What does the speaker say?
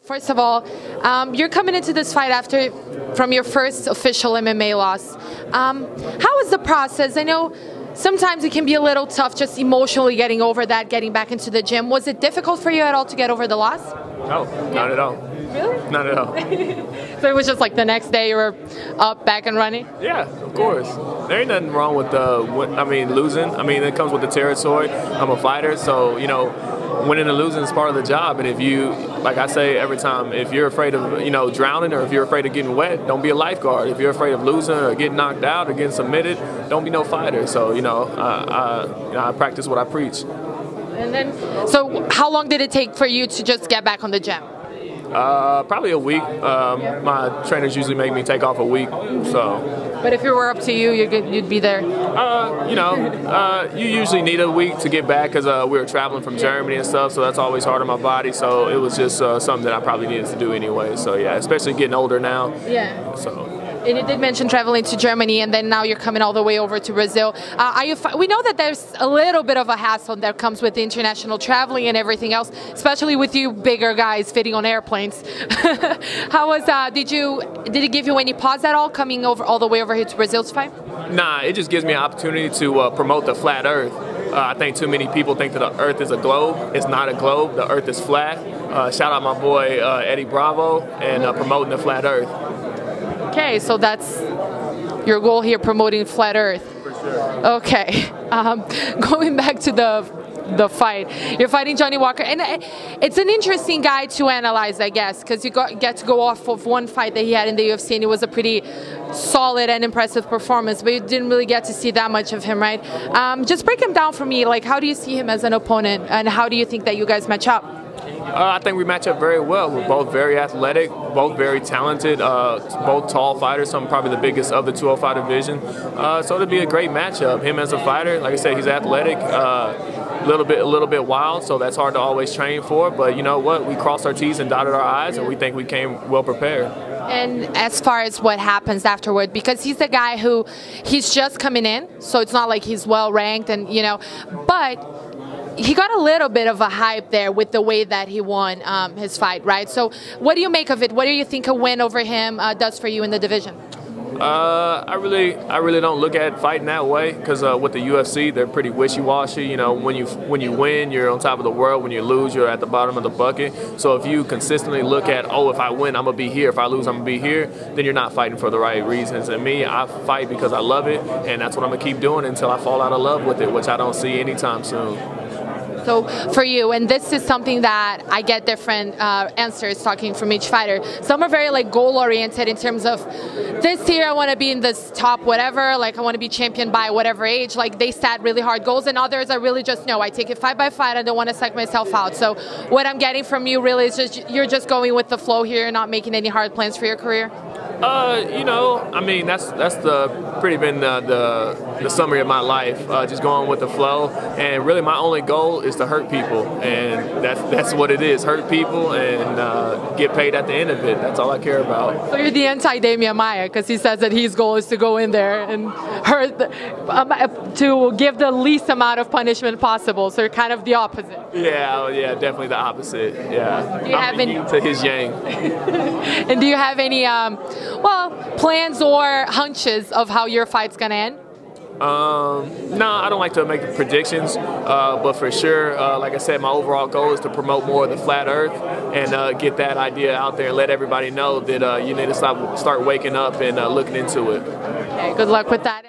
First of all, you're coming into this fight from your first official MMA loss. How was the process? I know sometimes it can be a little tough just emotionally getting over that, getting back into the gym. Was it difficult for you at all to get over the loss? No, not at all. Really? Not at all. So it was just like the next day you were up, back and running? Yeah, of course. There ain't nothing wrong with losing. I mean, it comes with the territory. I'm a fighter, so, you know, winning and losing is part of the job. And if you, like I say every time, if you're afraid of, drowning, or if you're afraid of getting wet, don't be a lifeguard. If you're afraid of losing or getting knocked out or getting submitted, don't be no fighter. So, I practice what I preach. And then, so how long did it take for you to just get back on the gym? Probably a week. My trainers usually make me take off a week, so. But if it were up to you, you'd be there? You usually need a week to get back because we were traveling from Germany and stuff, so that's always hard on my body. So it was just something that I probably needed to do anyway. So yeah, especially getting older now. Yeah. So. And you did mention traveling to Germany, and then now you're coming all the way over to Brazil. We know that there's a little bit of a hassle that comes with the international traveling and everything else, especially with you bigger guys fitting on airplanes. How was did it give you any pause at all coming over all the way over here to Brazil to fight? Nah, it just gives me an opportunity to promote the flat Earth. I think too many people think that the Earth is a globe. It's not a globe. The Earth is flat. Shout out my boy Eddie Bravo and promoting the flat Earth. Okay, so that's your goal here, promoting flat Earth. For sure. Okay, going back to the fight, you're fighting Johnny Walker, and it's an interesting guy to analyze, I guess, because you get to go off of one fight that he had in the UFC, and it was a pretty solid and impressive performance, but you didn't really get to see that much of him, right? Just break him down for me. Like, how do you see him as an opponent, and how do you think that you guys match up? I think we match up very well. We're both very athletic, both very talented, both tall fighters. So I'm probably the biggest of the 205 division. So it'll be a great matchup. Him as a fighter, like I said, he's athletic, a little bit wild, so that's hard to always train for. But you know what? We crossed our T's and dotted our I's, and we think we came well prepared. And as far as what happens afterward, because he's the guy who he's just coming in, so it's not like he's well ranked, and but he got a little bit of a hype there with the way that he won his fight, right? So what do you make of it? What do you think a win over him does for you in the division? I really don't look at fighting that way, because with the UFC, they're pretty wishy-washy. When you win, you're on top of the world. When you lose, you're at the bottom of the bucket. So if you consistently look at, oh, if I win, I'm gonna be here. If I lose, I'm gonna be here. Then you're not fighting for the right reasons. And me, I fight because I love it, and that's what I'm gonna keep doing until I fall out of love with it, which I don't see anytime soon. So for you, and this is something that I get different answers talking from each fighter. Some are very goal oriented in terms of this year I want to be in this top whatever, like I want to be champion by whatever age. Like they set really hard goals, and others are really just no, I take it fight by fight. I don't want to psych myself out. So what I'm getting from you really is just you're just going with the flow here, not making any hard plans for your career. I mean that's been the summary of my life. Just going with the flow, and really my only goal is to hurt people, and that's what it is. Hurt people and get paid at the end of it. That's all I care about. So you're the anti-Damian Maia, because he says that his goal is to go in there and hurt, to give the least amount of punishment possible. So you're kind of the opposite. Yeah, definitely the opposite. Yeah. Do you have any to his yang? And do you have any plans or hunches of how your fight's gonna end? No, I don't like to make predictions, but for sure, like I said, my overall goal is to promote more of the flat Earth and get that idea out there and let everybody know that you need to start waking up and looking into it. Okay, good luck with that.